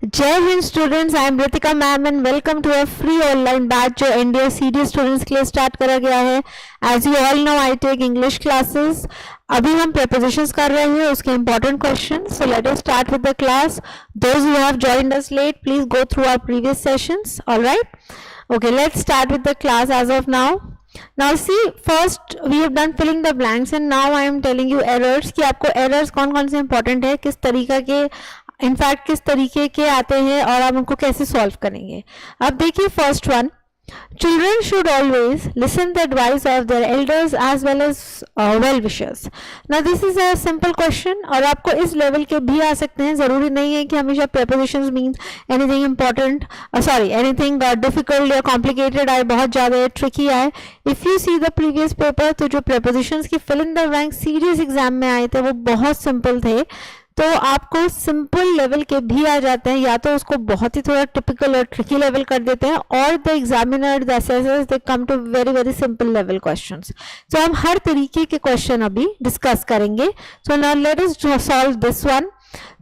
जय हिंद students, I am Ritika ma'am and welcome to a free online batch जो NDA CD students के लिए स्टार्ट करा गया है। As you all know I take English classes. अभी हम prepositions कर रहे हैं, उसके important question. So let us start with the class. Those who have joined us late, please go through our previous sessions. Alright, okay, let's start with the class as of now. Now see, first we have done filling the blanks and now I am telling you errors कि आपको errors कौन कौन से important है, किस तरीका के in fact किस तरीके के आते हैं और आप उनको कैसे सॉल्व करेंगे। अब देखिए first one, children should always listen the advice of their elders as well as well wishers. Now this is a simple question और आपको इस लेवल के भी आ सकते हैं, जरूरी नहीं है कि हमेशा prepositions means anything important, anything difficult या complicated आए, बहुत ज़्यादा tricky आए। If you see the previous paper तो जो prepositions की fill in the blank series exam में आए थे वो बहुत सिंपल थे, तो आपको सिंपल लेवल के भी आ जाते हैं, या तो उसको बहुत ही थोड़ा टिपिकल और ट्रिकी लेवल कर देते हैं, और the examiner the assessors they come to very very simple level questions. तो हम हर तरीके के क्वेश्चन अभी डिस्कस करेंगे। So now let us solve this one.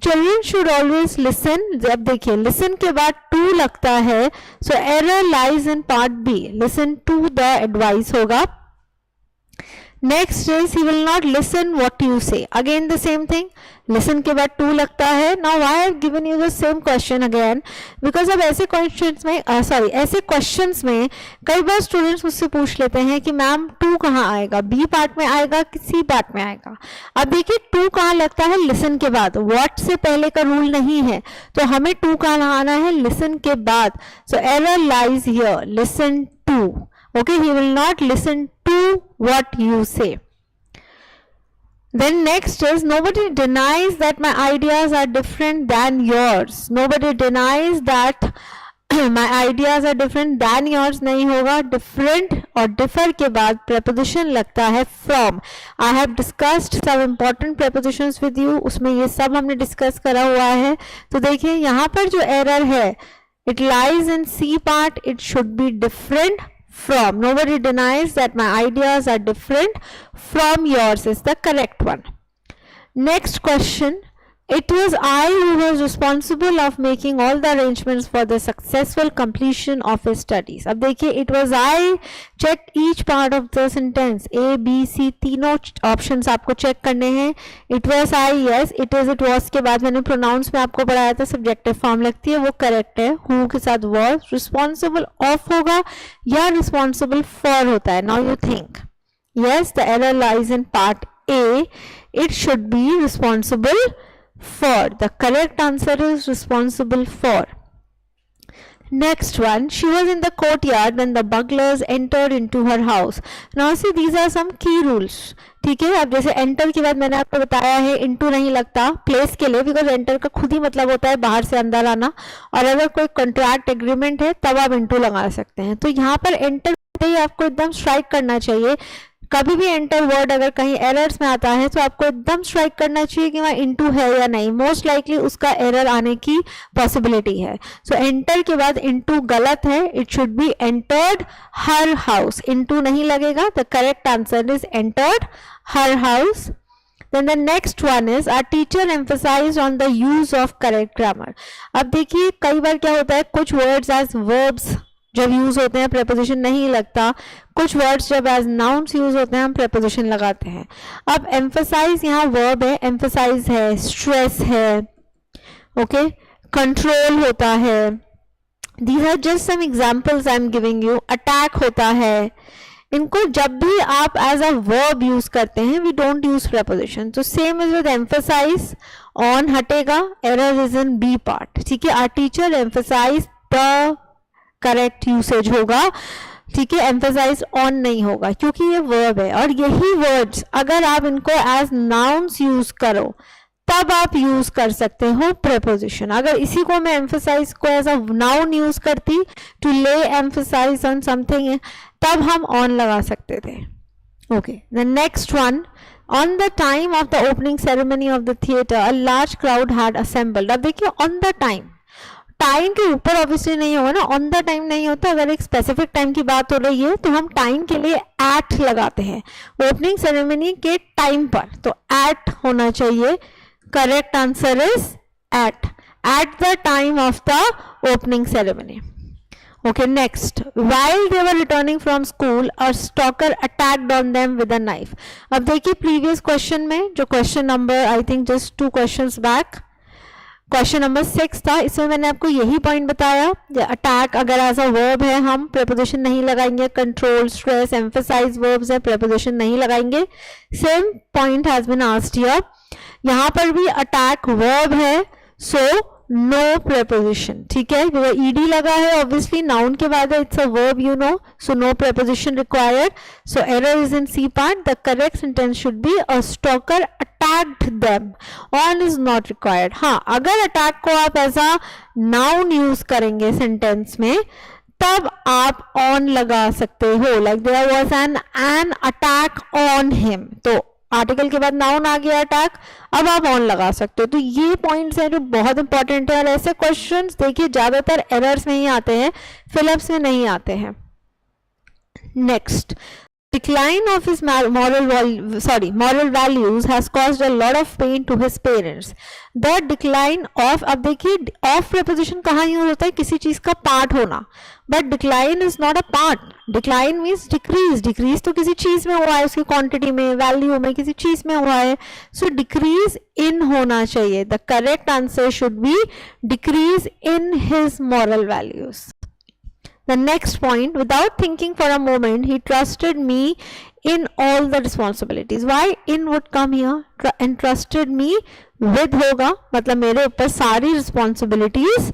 Children should always listen. जब देखिए लिसन के बाद टू लगता है, so error lies in part B, listen to the advice होगा। Next is he will not listen what you say. Again the same thing. Listen के बाद to लगता है. Now why I have given you the same question again? Because अब ऐसे questions में ऐसे questions में कई बार students मुझसे पूछ लेते हैं कि मैम टू कहाँ आएगा, बी पार्ट में आएगा कि सी पार्ट में आएगा। अब देखिए टू कहाँ लगता है, listen के बाद। what से पहले का रूल नहीं है, तो हमें टू कहाँ आना है, listen के बाद। So error lies here. Listen to. Okay, he will not listen to what you say. Then next is nobody denies that my ideas are different than yours. Nobody denies that my ideas are different than yours नहीं होगा। different और differ के बाद preposition लगता है from. I have discussed some important prepositions with you, उसमें ये सब हमने discuss करा हुआ है। तो देखिए यहाँ पर जो error है, it lies in C part, it should be different from. Nobody denies that my ideas are different from yours is the correct one. Next question, it was I who was responsible of making all the arrangements for the successful completion of his studies. अब देखिए it was I, check each part of the sentence, A, B, C, तीनों options आपको check करने हैं। it was I, yes, it is, it was के बाद मैंने pronouns में आपको पढ़ाया था subjective form लगती है, वो correct है। who के साथ was, responsible of होगा या responsible for होता है। now you think, yes, the error lies in part A, it should be responsible for. The correct answer is responsible for. Next one, she was in the courtyard when the burglars entered into her house. Now see, these are some key rules. ठीक है, अब जैसे enter के बाद मैंने आपको बताया है into नहीं लगता place के लिए, because enter का खुद ही मतलब होता है बाहर से अंदर आना, और अगर कोई contract agreement है तब आप into लगा सकते हैं। तो यहाँ पर enter ही आपको एकदम स्ट्राइक करना चाहिए। कभी भी एंटर वर्ड अगर कहीं एरर्स में आता है तो आपको एकदम स्ट्राइक करना चाहिए कि वहाँ इनटू है या नहीं। मोस्ट लाइकली उसका एरर आने की पॉसिबिलिटी है। सो एंटर के बाद इनटू गलत है, it should be entered her house, into नहीं लगेगा। The correct answer is entered her house. Then the next one is our teacher emphasized on the use of correct grammar. अब देखिए कई बार क्या होता है, कुछ words as verbs जब यूज होते हैं preposition नहीं लगता, कुछ वर्ड्स जब एज नाउन्स यूज होते हैं हम preposition लगाते हैं। अब emphasize यहाँ verb है, emphasize है, stress है, okay, control होता है। These are just some examples I am giving you. attack होता है। इनको जब भी आप एज अ verb यूज करते हैं, we don't use preposition. तो same is with emphasize, on हटेगा, error is in B part। ठीक है, our teacher emphasized the correct usage होगा। ठीक है, एम्फेसाइज ऑन नहीं होगा क्योंकि ये वर्ब है, और यही वर्ड्स अगर आप इनको एज नाउन्स यूज करो तब आप यूज कर सकते हो प्रेपोजिशन। अगर इसी को मैं एम्फेसाइज को एज अ नाउन यूज करती, टू ले एम्फेसाइज ऑन समथिंग, तब हम ऑन लगा सकते थे। Okay, the next one, on the time of the opening ceremony of the theatre a large crowd had assembled. अब देखिए ऑन द टाइम, टाइम के ऊपर ऑब्वियसली नहीं होगा ना, ऑन द टाइम नहीं होता। अगर एक स्पेसिफिक टाइम की बात हो रही है तो हम टाइम के लिए एट लगाते हैं, ओपनिंग सेरेमनी के टाइम पर, तो एट होना चाहिए। Correct answer is at. at the time of the opening ceremony. Okay, next. While they were returning from school, a stalker attacked on them with a knife. अब देखिए previous question में जो question number I think just 2 questions back, question number 6 था, इसमें मैंने आपको यही point बताया, अटैक अगर एज अ वर्ब है हम प्रेपोजिशन नहीं लगाएंगे, कंट्रोल, स्ट्रेस, एम्फसाइज वर्ब्स है प्रेपोजिशन नहीं लगाएंगे. Same point has been asked here. यहाँ पर भी अटैक वर्ब है, सो नो प्रेपोजिशन. ठीक है, ईडी लगा है ऑब्वियसली, नाउन के बाद है, it's a verb you know, so no preposition required. So error is in C part. The correct sentence should be a stalker attacked them. On is not required. हाँ, अगर attack को आप as a noun use करेंगे sentence में तब आप on लगा सकते हो, like there was an attack on him, तो आर्टिकल के बाद नाउन आ गया अटैक, अब आप ऑन लगा सकते हो. तो ये पॉइंट्स हैं जो बहुत इंपॉर्टेंट है, और ऐसे क्वेश्चंस देखिए ज्यादातर एरर्स में ही आते हैं, फिलअप्स में नहीं आते हैं. Next, decline of his moral values has caused a lot of pain to his parents. The decline of, अब देखिए of preposition कहाँ यूज होता है, किसी चीज का पार्ट होना, but decline is not a part. Decline means decrease. Decrease तो किसी चीज में हुआ है, उसकी क्वांटिटी में, वैल्यू में, किसी चीज में हुआ है, so decrease in होना चाहिए. The correct answer should be decrease in his moral values. The next point, without thinking for a moment, he trusted me in all the responsibilities. Why in would come here? Entrusted me with होगा, मतलब मेरे ऊपर सारी responsibilities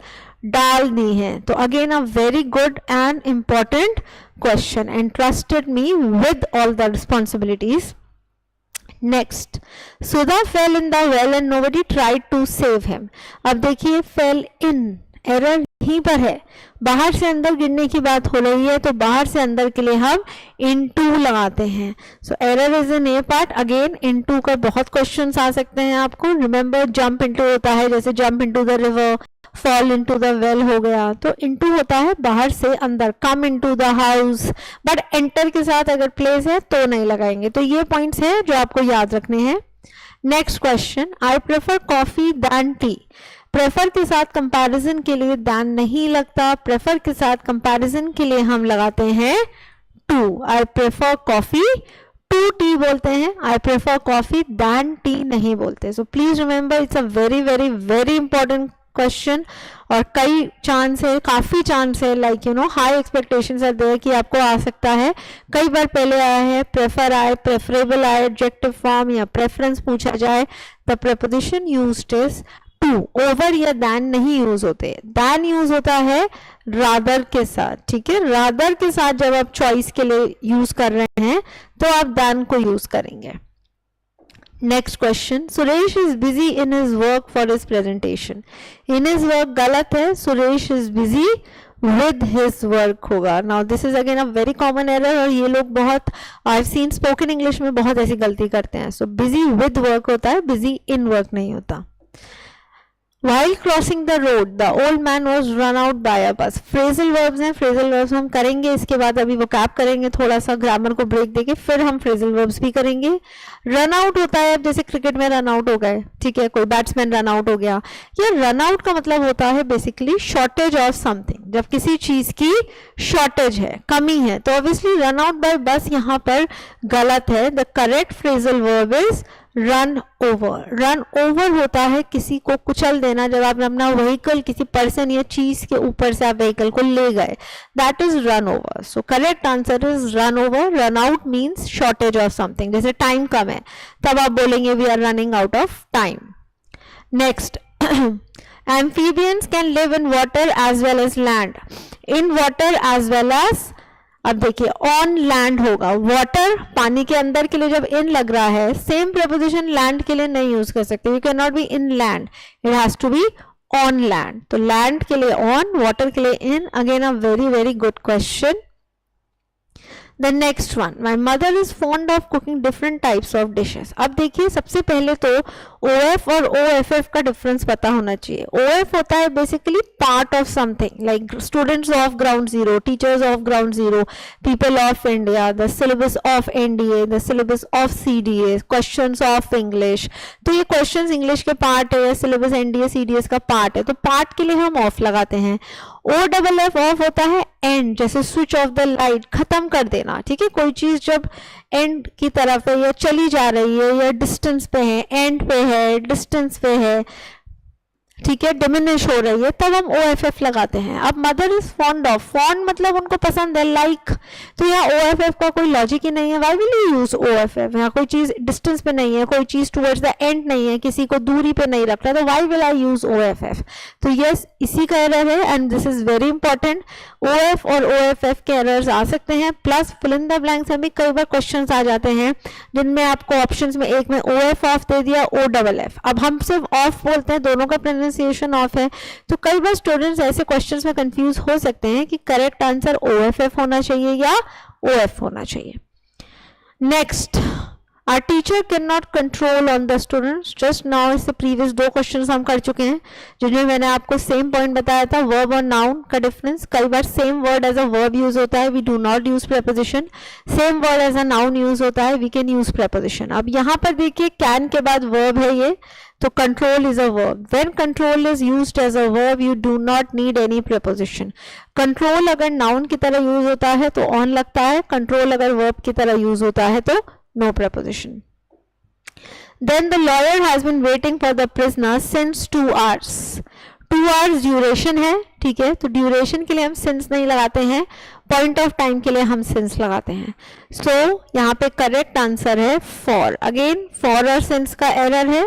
डाल दी हैं. तो again a very good and important question. Entrusted me with all the responsibilities. Next, Sudha fell in the well and nobody tried to save him. अब देखिए fell in, एरर यहीं पर है, बाहर से अंदर गिरने की बात हो रही है, तो बाहर से अंदर के लिए हम इनटू लगाते हैं. सो error is in A part. Again into का बहुत क्वेश्चंस आ सकते हैं आपको. रिमेंबर जंप इनटू होता है, जैसे jump into the river, fall into the well हो गया, तो इनटू होता है बाहर से अंदर. Come into the house, but enter के साथ अगर प्लेस है तो नहीं लगाएंगे. तो ये पॉइंट्स हैं जो आपको याद रखने हैं. Next question, I prefer coffee than tea. Prefer के साथ कंपैरिजन के लिए दैन नहीं लगता, प्रेफर के साथ कंपैरिजन के लिए हम लगाते हैं to. I prefer coffee to tea बोलते हैं, I prefer coffee than tea नहीं बोलते. So please remember, it's a very very very important question, और कई चांस है, काफी चांस है, like you know high expectations are there कि आपको आ सकता है. कई बार पहले आया है प्रेफर आए, प्रेफरेबल आए, एडजेक्टिव फॉर्म या प्रेफरेंस पूछा जाए. The preposition used is to. Over या दैन नहीं यूज होते. दैन यूज होता है रादर के साथ. ठीक है, रादर के साथ जब आप चॉइस के लिए यूज कर रहे हैं तो आप दैन को यूज करेंगे. Next question, Suresh is busy in his work for his presentation. In his work गलत है, Suresh is busy with his work होगा. Now this is again a very common error, और ये लोग बहुत, I have seen spoken English में बहुत ऐसी गलती करते हैं. सो बिजी विद वर्क होता है, बिजी इन वर्क नहीं होता. While crossing the road, the old man was run out by a bus. Phrasal verbs हैं, phrasal verbs हम करेंगे इसके बाद, अभी vocab करेंगे, थोड़ा सा ग्रामर को ब्रेक देके फिर हम phrasal verbs भी करेंगे. रन आउट होता है, जैसे क्रिकेट में रन आउट हो गए, ठीक है, कोई बैट्समैन रन आउट हो गया. ये रन आउट का मतलब होता है बेसिकली शॉर्टेज ऑफ समथिंग, जब किसी चीज की शॉर्टेज है, कमी है. तो ऑब्वियसली रन आउट बाय बस यहाँ पर गलत है. The correct phrasal verb is run over. Run over होता है किसी को कुचल देना, जब आप अपना व्हीकल किसी पर्सन या चीज के ऊपर से आप व्हीकल को ले गए, that is run over. So correct answer is run over. Run out means shortage of something, जैसे टाइम कम है तब आप बोलेंगे we are running out of time. Next, amphibians can live in water as well as land. In water as well as, अब देखिए on land होगा. Water पानी के अंदर के लिए जब इन लग रहा है, सेम प्रीपोजिशन लैंड के लिए नहीं यूज कर सकते. You can not be in land, it has to be on land. तो लैंड के लिए ऑन, वाटर के लिए in. Again a very very good question. The next one, my mother is fond of cooking different types of dishes. अब देखिए सबसे पहले तो OF और OFF का डिफरेंस पता होना चाहिए. OF होता है basically part of something, like students of ground zero, teachers of ground zero, people of India, the syllabus of NDA, the syllabus of CDA, questions of English. तो ये questions English के part है, syllabus NDA CDS का part है, तो part के लिए हम ऑफ लगाते हैं. OFF ऑफ होता है एंड, जैसे स्विच ऑफ द लाइट, खत्म कर देना. ठीक है, कोई चीज जब एंड की तरफ है या चली जा रही है या डिस्टेंस पे है, एंड पे है, डिस्टेंस पे है, ठीक है, डिमिनिश हो रही है, तब हम OFF लगाते हैं. अब mother is fond of, fond मतलब उनको पसंद है, लाइक, तो यहाँ OFF का कोई लॉजिक ही नहीं है. Why will you use OFF? यहाँ कोई चीज डिस्टेंस पे नहीं है, कोई चीज टुवर्ड्स द एंड नहीं है, किसी को दूरी पे नहीं रख रहा, तो why will I use OFF? तो यस, इसी का एरर है and this is very important. OF और OFF के एरर्स आ सकते हैं. Plus fill in the blanks में भी कई बार क्वेश्चंस आ जाते हैं जिनमें आपको ऑप्शंस में एक में OF ऑफ दे दिया, OFF. अब हम सिर्फ ऑफ बोलते हैं, दोनों का प्रोनाउंसिएशन ऑफ है, तो कई बार स्टूडेंट्स ऐसे क्वेश्चंस में कंफ्यूज हो सकते हैं कि करेक्ट आंसर OFF होना चाहिए या OF होना चाहिए. Next, our teacher cannot control on the students. just now इससे previous 2 क्वेश्चंस हम कर चुके हैं जिनमें मैंने आपको सेम पॉइंट बताया था, वर्ब और नाउन का डिफरेंस. कई बार same word as a verb use होता है, we do not use preposition. Same word as a noun use होता है, वी कैन यूज प्रेपोजिशन. अब यहाँ पर देखिए कैन के बाद वर्ब है ये, तो control is a verb. When control is used as a verb you do not need any preposition. Control अगर नाउन की तरह यूज होता है तो ऑन लगता है, कंट्रोल अगर वर्ब की तरह यूज होता है तो no preposition. Then the lawyer has been waiting for the prisoner since 2 hours. 2 hours duration है, ठीक है, तो ड्यूरेशन के लिए हम since नहीं लगाते हैं, पॉइंट ऑफ टाइम के लिए हम since लगाते हैं. So यहाँ पे करेक्ट आंसर है for. अगेन for और since का एरर है.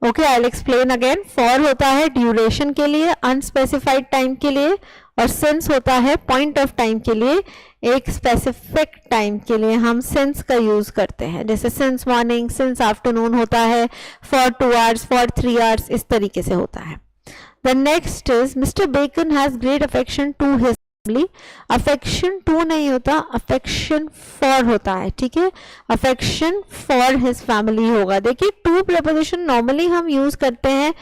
Okay, I will explain again. for होता है ड्यूरेशन के लिए, अनस्पेसिफाइड टाइम के लिए, और since होता है पॉइंट ऑफ टाइम के लिए, एक स्पेसिफिक टाइम के लिए हम since का यूज करते हैं. जैसे since मॉर्निंग, since आफ्टरनून होता है, for 2 hours, for 3 hours, इस तरीके से होता है. The next is Mr. Bacon has great affection to his family. affection to नहीं होता, affection for होता है. ठीक है, affection for his family होगा. देखिए to preposition नॉर्मली हम यूज करते हैं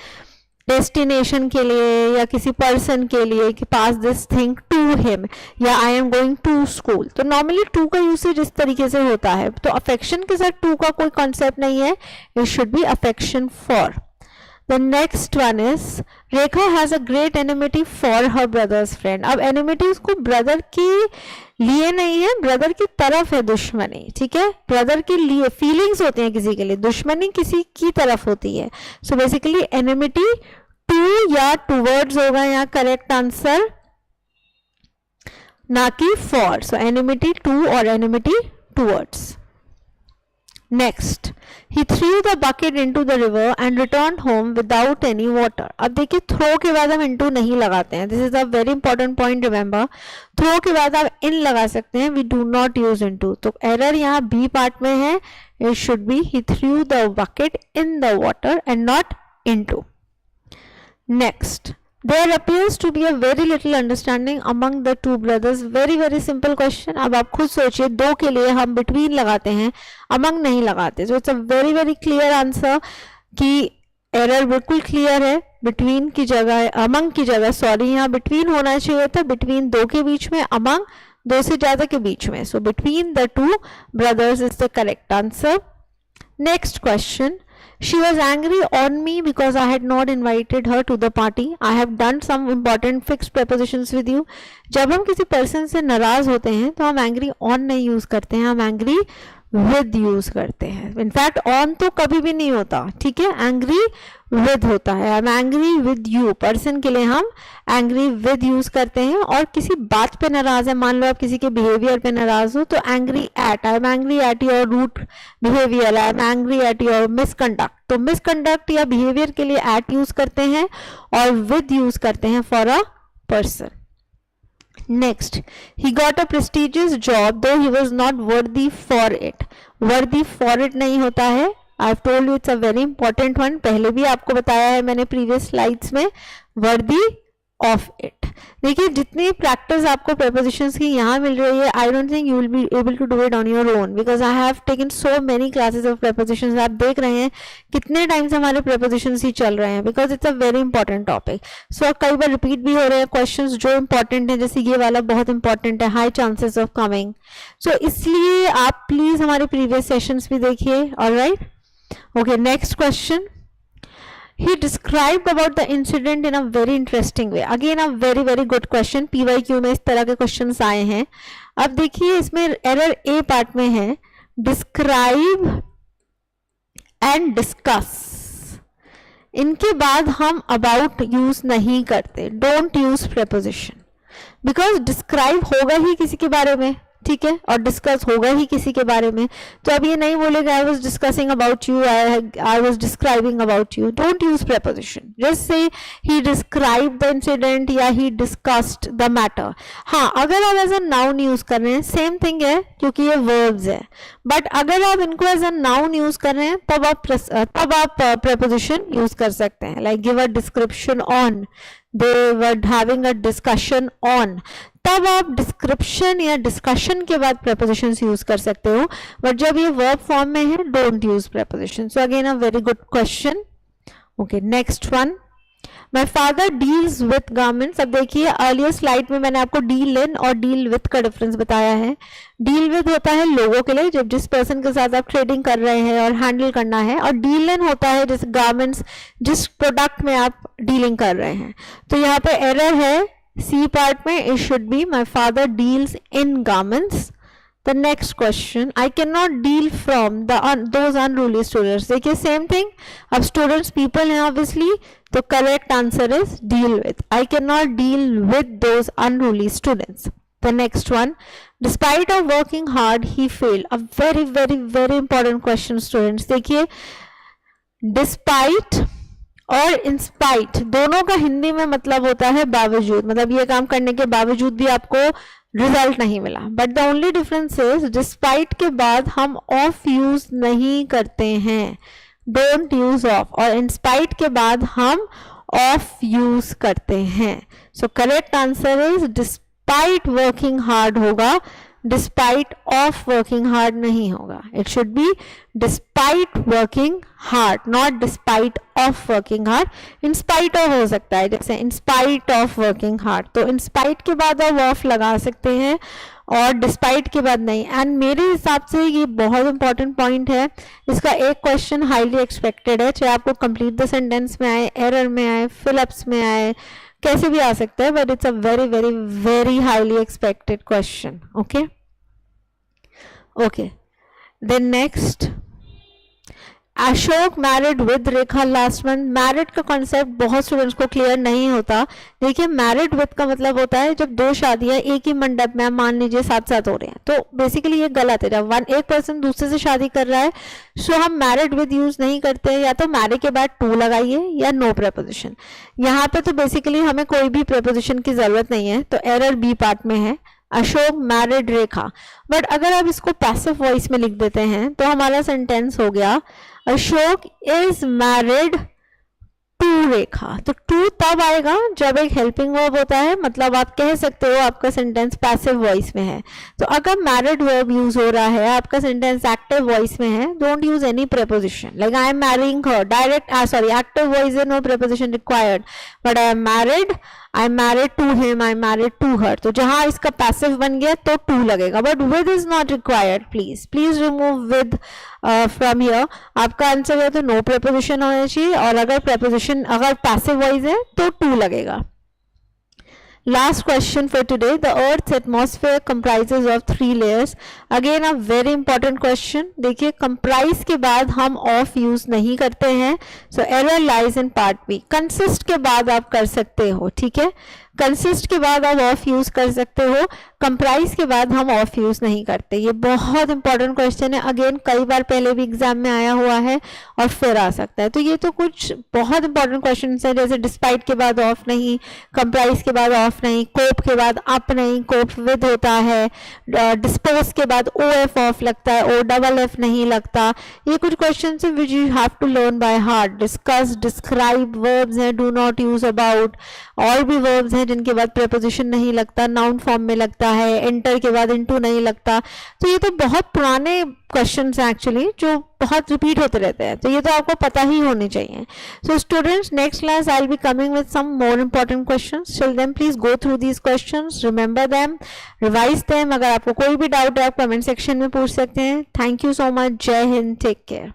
डेस्टिनेशन के लिए या किसी पर्सन के लिए कि pass this thing to him या I am going to school, तो नॉर्मली टू का यूसेज इस तरीके से होता है. तो अफेक्शन के साथ टू का कोई कॉन्सेप्ट नहीं है, it should be affection for. The next one is Rekha has a great enmity for her brother's friend. अब एनिमिटी उसको ब्रदर के लिए नहीं है, ब्रदर की तरफ है दुश्मनी. ठीक है, ब्रदर के लिए फीलिंग्स होते हैं किसी के लिए, दुश्मनी किसी की तरफ होती है. सो बेसिकली एनिमिटी टू या टूवर्ड्स होगा यहाँ करेक्ट आंसर, ना कि फॉर. सो एनिमिटी टू और enmity towards. Next, he threw the bucket into the river and returned home without any water. अब देखिए थ्रो के बाद हम into नहीं लगाते हैं, this is a very important point. Remember, throw के बाद आप इन लगा सकते हैं, we do not use into. तो एरर यहाँ बी पार्ट में है, it should be he threw the bucket in the water and not into. Next, there appears to be a very little understanding among the two brothers. very very simple question. अब आप खुद सोचिए, दो के लिए हम between लगाते हैं, among नहीं लगाते. so it's a very very clear answer कि एरर बिल्कुल क्लियर है. between की जगह among की जगह सॉरी यहाँ between होना चाहिए था, between दो के बीच में, among दो से ज्यादा के बीच में. so between the two brothers is the correct answer. Next question. She was angry on me because I had not invited her to the party. I have done some important fixed prepositions with you. जब हम किसी person से नाराज होते हैं तो हम angry on नहीं यूज करते हैं, हम एंग्री विद यूज करते हैं. इनफैक्ट ऑन तो कभी भी नहीं होता, ठीक है, एंग्री विद होता है. आई am angry with you, person के लिए हम एंग्री विद यूज करते हैं. और किसी बात पे नाराज है, मान लो आप किसी के बिहेवियर पे नाराज हो, तो angry at, I am angry at your rude behaviour, I am angry at your misconduct. तो मिसकंडक्ट या बिहेवियर के लिए एट यूज करते हैं और विद यूज करते हैं for a person. Next, he got a prestigious job though he was not worthy for it. worthy for it नहीं होता है. I've told you it's a very important one. पहले भी आपको बताया है मैंने previous slides में. worthy of it. देखिए जितनी प्रैक्टिस आपको prepositions की यहाँ मिल रही है, I don't think you will be able to do it on your own, because I have taken so many classes of prepositions। आप देख रहे हैं कितने टाइम से हमारे prepositions ही चल रहे हैं, because it's a very important topic. So कई बार रिपीट भी हो रहे हैं क्वेश्चंस जो इंपॉर्टेंट है, जैसे ये वाला बहुत इंपॉर्टेंट है, हाई चांसेस ऑफ कमिंग। सो इसलिए आप प्लीज हमारे प्रीवियस सेशंस भी देखिए। Alright, okay, next question. He described about the incident in a very interesting way. Again a very very good question. PYQ में इस तरह के क्वेश्चंस आए हैं। अब देखिए इसमें एरर ए पार्ट में है, डिस्क्राइब एंड डिस्कस। इनके बाद हम अबाउट यूज नहीं करते, don't use preposition, because describe होगा ही किसी के बारे में, ठीक है, और डिस्कस होगा ही किसी के बारे में। तो अब ये नहीं बोलेगा I was discussing about you, I was describing about you. Don't use preposition, just say he describe the incident या ही डिस्कस्ड द मैटर। हाँ, अगर आप एज अ नाउन यूज कर रहे हैं सेम थिंग है, क्योंकि ये वर्ब्स है, बट अगर आप इनको एज अ नाउन यूज कर रहे हैं तब आप प्रेपोजिशन यूज कर सकते हैं। Like give a description on, they were having a discussion on, तब आप डिस्क्रिप्शन या डिस्कशन के बाद prepositions यूज कर सकते हो, बट जब ये वर्ब फॉर्म में है don't use preposition। So again a very good question. Okay, next one, my father deals with garments. अब देखिए अर्लियर स्लाइड में मैंने आपको डील इन और डील विथ का डिफरेंस बताया है। डील विथ होता है लोगों के लिए, जब जिस पर्सन के साथ आप ट्रेडिंग कर रहे हैं और हैंडल करना है, और डील इन होता है जैसे गारमेंट्स, जिस प्रोडक्ट में आप डीलिंग कर रहे हैं। तो यहाँ पे एरर है सी पार्ट में, it should be my father deals in garments. The next question, I can not deal from those unruly students. देखिए सेम थिंग, अब स्टूडेंट्स पीपल हैं ऑब्वियसली, तो correct answer is deal with. I can not deal with those unruly students. The next one, despite of working hard he failed. A very very very important question students. देखिए despite और in spite दोनों का हिंदी में मतलब होता है बावजूद, मतलब ये काम करने के बावजूद भी आपको रिजल्ट नहीं मिला, but the only difference is despite के बाद हम ऑफ यूज नहीं करते हैं, डोंट यूज ऑफ, और इंस्पाइट के बाद हम ऑफ यूज करते हैं। सो correct answer is despite working hard होगा, डिस्पाइट ऑफ वर्किंग हार्ड नहीं होगा। It should B despite working hard, not despite of working hard. In spite of हो सकता है, जैसे इंस्पाइट ऑफ वर्किंग हार्ड, तो इंस्पाइट के बाद आप ऑफ लगा सकते हैं और डिस्पाइट के बाद नहीं। एंड मेरे हिसाब से ये बहुत इंपॉर्टेंट पॉइंट है, इसका एक क्वेश्चन हाईली एक्सपेक्टेड है, चाहे आपको कंप्लीट द सेंटेंस में आए, एरर में आए, फिलअप्स में आए, कैसे भी आ सकता है, but it's a very very very highly expected question. Okay okay, then next, Ashok married with Rekha last month. Married का कॉन्सेप्ट बहुत स्टूडेंट्स को क्लियर नहीं होता। देखिए मैरिड विद का मतलब होता है जब दो शादियां एक ही मंडप में मान लीजिए साथ साथ हो रहे हैं, तो बेसिकली ये गलत है। जब एक पर्सन दूसरे से शादी कर रहा है सो हम मैरिड विद यूज नहीं करते, या तो मैरिड के बाद टू लगाइए या नो प्रेपोजिशन। यहाँ पे तो बेसिकली हमें कोई भी प्रेपोजिशन की जरूरत नहीं है, तो एरर बी पार्ट में है, अशोक मैरिड रेखा। बट अगर आप इसको पैसिव वॉइस में लिख देते हैं तो हमारा सेंटेंस हो गया अशोक इज मैरिड टू रेखा। तो टू तब आएगा जब एक हेल्पिंग वर्ब होता है, मतलब आप कह सकते हो आपका सेंटेंस पैसिव वॉइस में है। तो अगर मैरिड वर्ब यूज हो रहा है, आपका सेंटेंस एक्टिव वॉइस में है, don't use any preposition. Like I am marrying her, direct sorry active voice है, no preposition required, but I am married to him, I am married to her. तो जहां इसका पैसिव बन गया तो to लगेगा, but with is not required. Please remove with from here. आपका answer है तो नो प्रेपोजिशन होना चाहिए, और अगर प्रेपोजिशन अगर पैसिव वॉइस है तो टू लगेगा। Last question for today, the Earth's atmosphere comprises of 3 layers. Again a very important question. देखिए comprise के बाद हम of use नहीं करते हैं, so error lies in part B. Consist के बाद आप कर सकते हो, ठीक है, कंसिस्ट के बाद आप ऑफ यूज कर सकते हो, कंप्राइज के बाद हम ऑफ यूज नहीं करते। ये बहुत इंपॉर्टेंट क्वेश्चन है, अगेन कई बार पहले भी एग्जाम में आया हुआ है और फिर आ सकता है। तो ये तो कुछ बहुत इंपॉर्टेंट क्वेश्चन है, जैसे डिस्पाइट के बाद ऑफ नहीं, कंप्राइज के बाद ऑफ नहीं, कोप के बाद अप नहीं, कोप विद होता है, डिस्पोज के बाद ओ एफ ऑफ लगता है, ओ डबल एफ नहीं लगता। ये कुछ क्वेश्चन है which you have to learn by heart. Discuss, describe verbs हैं, डू नॉट यूज अबाउट, और भी वर्ब्स हैं जिनके बाद प्रेपोजिशन नहीं लगता, नाउन फॉर्म में लगता है, एंटर के बाद इनटू नहीं लगता। तो ये तो बहुत पुराने क्वेश्चंस हैं एक्चुअली, जो बहुत रिपीट होते रहते हैं, तो ये तो आपको पता ही होने चाहिए। So students, next class I will be coming with some more important questions. Till then please go through these questions, remember them, revise them. अगर आपको कोई भी डाउट है आप कमेंट सेक्शन में पूछ सकते हैं। Thank you so much. जय हिंद, टेक केयर।